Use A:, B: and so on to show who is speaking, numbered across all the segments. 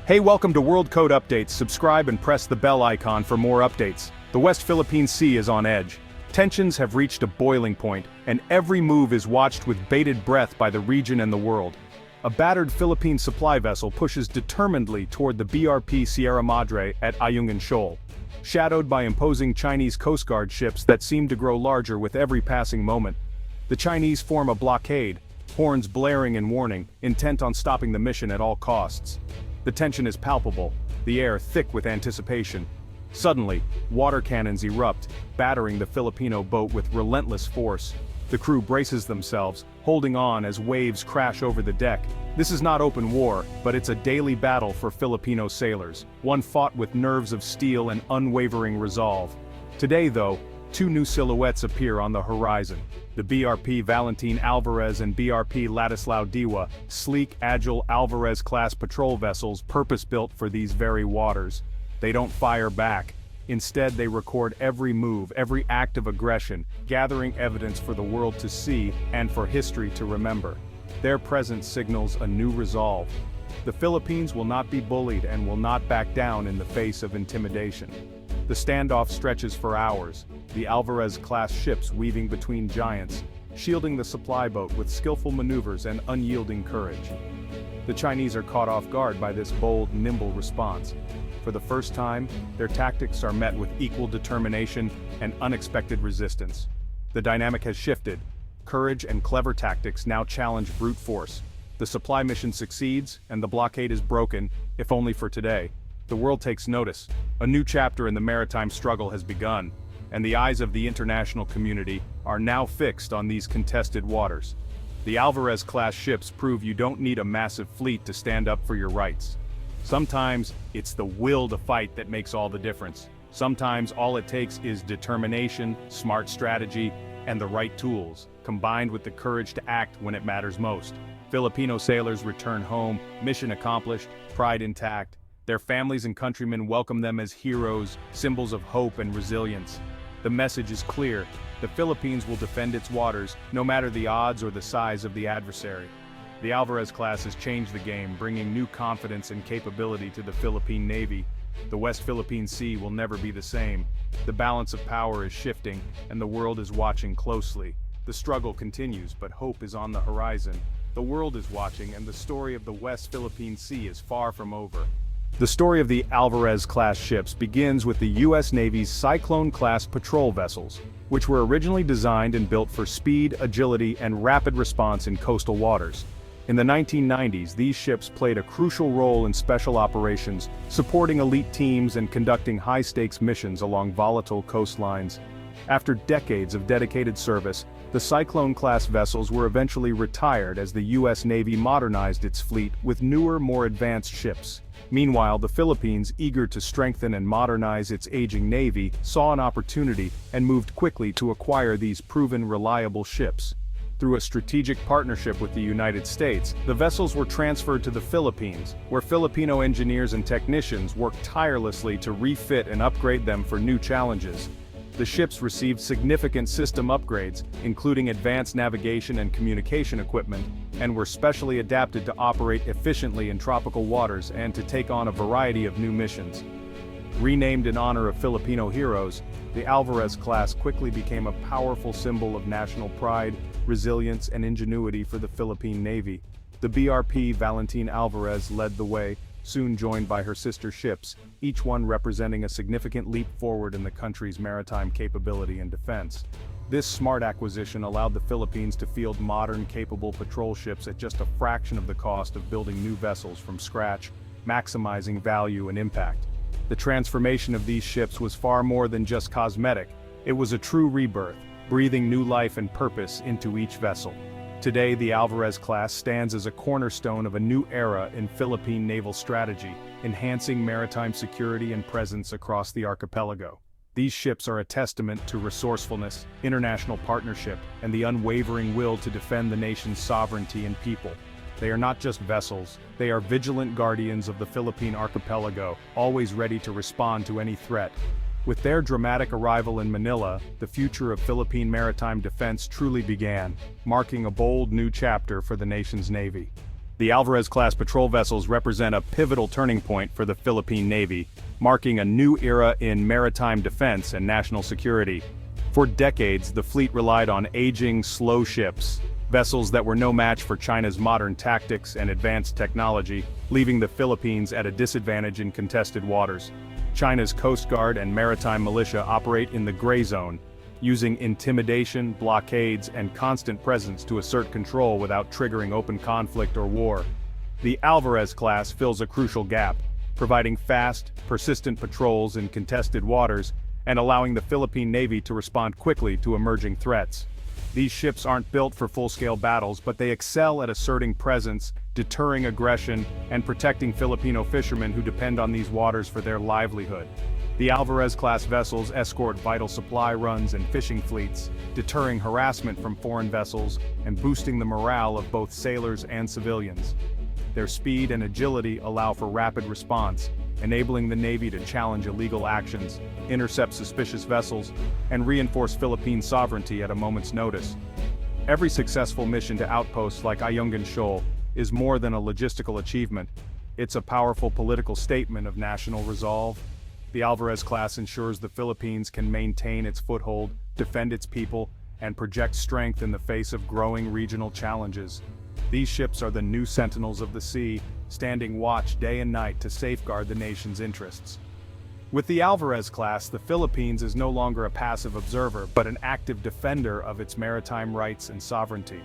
A: Hey, welcome to World Code Updates. Subscribe and press the bell icon for more updates. The West Philippine Sea is on edge. Tensions have reached a boiling point, and every move is watched with bated breath by the region and the world. A battered Philippine supply vessel pushes determinedly toward the BRP Sierra Madre at Ayungin Shoal, shadowed by imposing Chinese Coast Guard ships that seem to grow larger with every passing moment. The Chinese form a blockade, horns blaring in warning, intent on stopping the mission at all costs. The tension is palpable, the air thick with anticipation. Suddenly, water cannons erupt, battering the Filipino boat with relentless force. The crew braces themselves, holding on as waves crash over the deck. This is not open war, but it's a daily battle for Filipino sailors, one fought with nerves of steel and unwavering resolve. Today, though, two new silhouettes appear on the horizon. The BRP Valentin Alvarez and BRP Ladislao Diwa, sleek, agile Alvarez-Class Patrol vessels purpose-built for these very waters. They don't fire back. Instead, they record every move, every act of aggression, gathering evidence for the world to see and for history to remember. Their presence signals a new resolve. The Philippines will not be bullied and will not back down in the face of intimidation. The standoff stretches for hours, the Alvarez-class ships weaving between giants, shielding the supply boat with skillful maneuvers and unyielding courage. The Chinese are caught off guard by this bold, nimble response. For the first time, their tactics are met with equal determination and unexpected resistance. The dynamic has shifted. Courage and clever tactics now challenge brute force. The supply mission succeeds, and the blockade is broken, if only for today. The world takes notice. A new chapter in the maritime struggle has begun, and the eyes of the international community are now fixed on these contested waters. The Alvarez-class ships prove you don't need a massive fleet to stand up for your rights. Sometimes, it's the will to fight that makes all the difference. Sometimes all it takes is determination, smart strategy, and the right tools, combined with the courage to act when it matters most. Filipino sailors return home, mission accomplished, pride intact. Their families and countrymen welcome them as heroes, symbols of hope and resilience. The message is clear: the Philippines will defend its waters, no matter the odds or the size of the adversary. The Alvarez class has changed the game, bringing new confidence and capability to the Philippine Navy. The West Philippine Sea will never be the same. The balance of power is shifting, and the world is watching closely. The struggle continues, but hope is on the horizon. The world is watching, and the story of the West Philippine Sea is far from over. The story of the Alvarez-class ships begins with the U.S. Navy's Cyclone-class patrol vessels, which were originally designed and built for speed, agility, and rapid response in coastal waters. In the 1990s, these ships played a crucial role in special operations, supporting elite teams and conducting high-stakes missions along volatile coastlines. After decades of dedicated service, the Cyclone-class vessels were eventually retired as the U.S. Navy modernized its fleet with newer, more advanced ships. Meanwhile, the Philippines, eager to strengthen and modernize its aging navy, saw an opportunity and moved quickly to acquire these proven reliable ships. Through a strategic partnership with the United States, the vessels were transferred to the Philippines, where Filipino engineers and technicians worked tirelessly to refit and upgrade them for new challenges. The ships received significant system upgrades, including advanced navigation and communication equipment, and were specially adapted to operate efficiently in tropical waters and to take on a variety of new missions. Renamed in honor of Filipino heroes, the Alvarez class quickly became a powerful symbol of national pride, resilience, and ingenuity for the Philippine Navy. The BRP Valentin Alvarez led the way, soon joined by her sister ships, each one representing a significant leap forward in the country's maritime capability and defense. This smart acquisition allowed the Philippines to field modern, capable patrol ships at just a fraction of the cost of building new vessels from scratch, maximizing value and impact. The transformation of these ships was far more than just cosmetic. It was a true rebirth, breathing new life and purpose into each vessel. Today, the Alvarez class stands as a cornerstone of a new era in Philippine naval strategy, enhancing maritime security and presence across the archipelago. These ships are a testament to resourcefulness, international partnership, and the unwavering will to defend the nation's sovereignty and people. They are not just vessels, they are vigilant guardians of the Philippine archipelago, always ready to respond to any threat. With their dramatic arrival in Manila, the future of Philippine maritime defense truly began, marking a bold new chapter for the nation's Navy. The Alvarez-Class patrol vessels represent a pivotal turning point for the Philippine Navy, marking a new era in maritime defense and national security. For decades, the fleet relied on aging, slow ships, vessels that were no match for China's modern tactics and advanced technology, leaving the Philippines at a disadvantage in contested waters. China's Coast Guard and maritime militia operate in the gray zone, using intimidation, blockades, and constant presence to assert control without triggering open conflict or war. The Alvarez-class fills a crucial gap, providing fast, persistent patrols in contested waters and allowing the Philippine Navy to respond quickly to emerging threats. These ships aren't built for full-scale battles, but they excel at asserting presence, deterring aggression, and protecting Filipino fishermen who depend on these waters for their livelihood. The Alvarez-class vessels escort vital supply runs and fishing fleets, deterring harassment from foreign vessels and boosting the morale of both sailors and civilians. Their speed and agility allow for rapid response, enabling the Navy to challenge illegal actions, intercept suspicious vessels, and reinforce Philippine sovereignty at a moment's notice. Every successful mission to outposts like Ayungin Shoal is more than a logistical achievement. It's a powerful political statement of national resolve. The Alvarez-class ensures the Philippines can maintain its foothold, defend its people, and project strength in the face of growing regional challenges. These ships are the new sentinels of the sea, standing watch day and night to safeguard the nation's interests. With the Alvarez-class, the Philippines is no longer a passive observer, but an active defender of its maritime rights and sovereignty.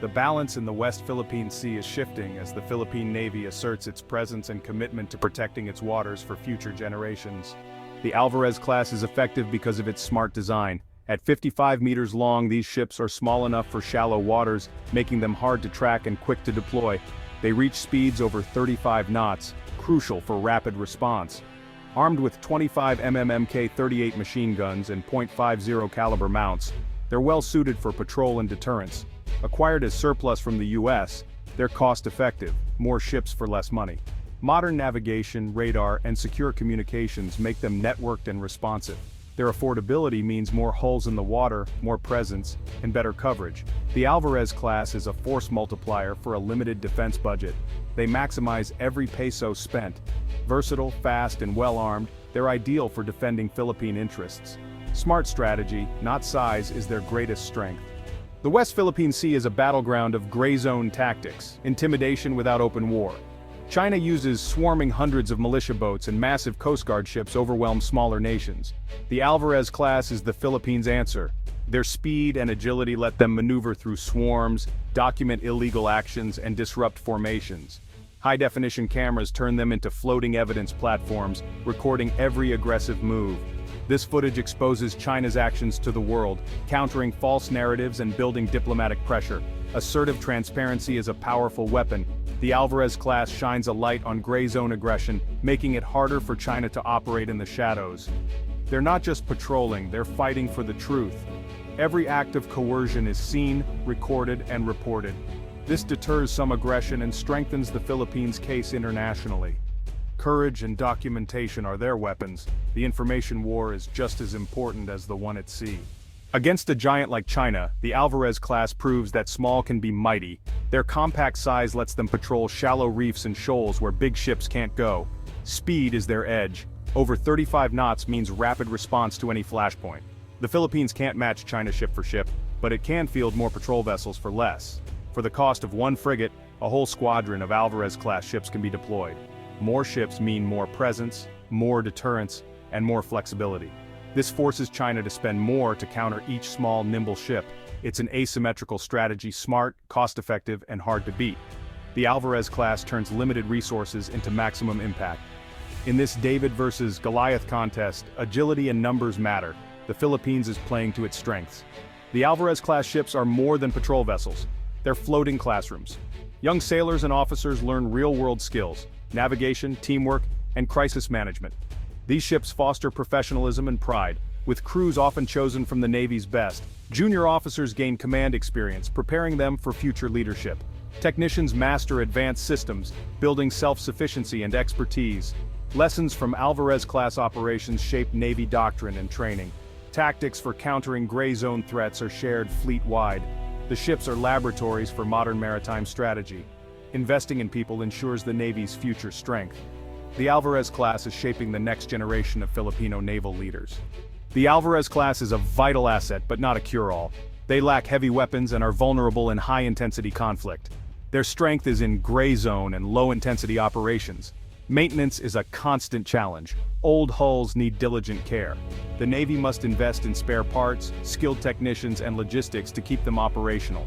A: The balance in the West Philippine Sea is shifting as the Philippine Navy asserts its presence and commitment to protecting its waters for future generations. The Alvarez-class is effective because of its smart design. At 55 meters long, these ships are small enough for shallow waters, making them hard to track and quick to deploy. They reach speeds over 35 knots, crucial for rapid response. Armed with 25 mm Mk-38 machine guns and .50 caliber mounts, they're well suited for patrol and deterrence. Acquired as surplus from the US, they're cost-effective, more ships for less money. Modern navigation, radar, and secure communications make them networked and responsive. Their affordability means more hulls in the water, more presence, and better coverage. The Alvarez-class is a force multiplier for a limited defense budget. They maximize every peso spent. Versatile, fast, and well-armed, they're ideal for defending Philippine interests. Smart strategy, not size, is their greatest strength. The West Philippine Sea is a battleground of gray zone tactics, intimidation without open war. China uses swarming hundreds of militia boats and massive Coast Guard ships overwhelm smaller nations. The Alvarez-class is the Philippines' answer. Their speed and agility let them maneuver through swarms, document illegal actions, and disrupt formations. High-definition cameras turn them into floating evidence platforms, recording every aggressive move. This footage exposes China's actions to the world, countering false narratives and building diplomatic pressure. Assertive transparency is a powerful weapon. The Alvarez-class shines a light on gray zone aggression, making it harder for China to operate in the shadows. They're not just patrolling, they're fighting for the truth. Every act of coercion is seen, recorded, and reported. This deters some aggression and strengthens the Philippines' case internationally. Courage and documentation are their weapons. The information war is just as important as the one at sea. Against a giant like China, the Alvarez-class proves that small can be mighty. Their compact size lets them patrol shallow reefs and shoals where big ships can't go. Speed is their edge. Over 35 knots means rapid response to any flashpoint. The Philippines can't match China ship for ship, but it can field more patrol vessels for less. For the cost of one frigate, a whole squadron of Alvarez-class ships can be deployed. More ships mean more presence, more deterrence, and more flexibility. This forces China to spend more to counter each small, nimble ship. It's an asymmetrical strategy, smart, cost-effective, and hard to beat. The Alvarez-class turns limited resources into maximum impact. In this David versus Goliath contest, agility and numbers matter. The Philippines is playing to its strengths. The Alvarez-class ships are more than patrol vessels. They're floating classrooms. Young sailors and officers learn real-world skills: navigation, teamwork, and crisis management. These ships foster professionalism and pride, with crews often chosen from the Navy's best. Junior officers gain command experience, preparing them for future leadership. Technicians master advanced systems, building self-sufficiency and expertise. Lessons from Alvarez-class operations shape Navy doctrine and training. Tactics for countering gray zone threats are shared fleet-wide. The ships are laboratories for modern maritime strategy. Investing in people ensures the Navy's future strength. The Alvarez-Class is shaping the next generation of Filipino naval leaders. The Alvarez-Class is a vital asset but not a cure-all. They lack heavy weapons and are vulnerable in high-intensity conflict. Their strength is in gray zone and low-intensity operations. Maintenance is a constant challenge. Old hulls need diligent care. The Navy must invest in spare parts, skilled technicians, and logistics to keep them operational.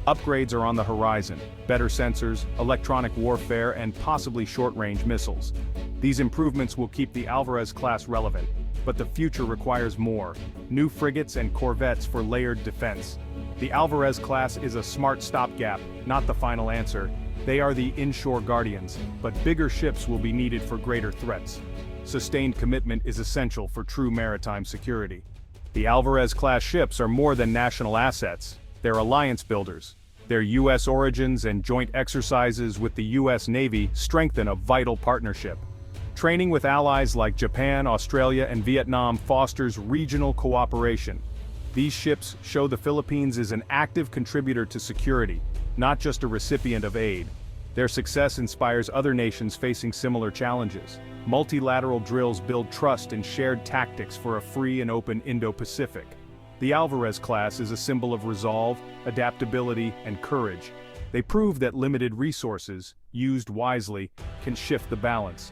A: Upgrades are on the horizon: better sensors, electronic warfare, and possibly short-range missiles. These improvements will keep the Alvarez-class relevant, but the future requires more: new frigates and corvettes for layered defense. The Alvarez-class is a smart stopgap, not the final answer. They are the inshore guardians, but bigger ships will be needed for greater threats. Sustained commitment is essential for true maritime security. The Alvarez-class ships are more than national assets. They're alliance builders. Their U.S. origins and joint exercises with the U.S. Navy strengthen a vital partnership. Training with allies like Japan, Australia, and Vietnam fosters regional cooperation. These ships show the Philippines is an active contributor to security, not just a recipient of aid. Their success inspires other nations facing similar challenges. Multilateral drills build trust and shared tactics for a free and open Indo-Pacific. The Alvarez-class is a symbol of resolve, adaptability, and courage. They prove that limited resources, used wisely, can shift the balance.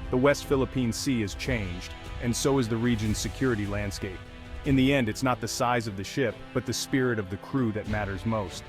A: The West Philippine Sea has changed, and so is the region's security landscape. In the end, it's not the size of the ship, but the spirit of the crew that matters most.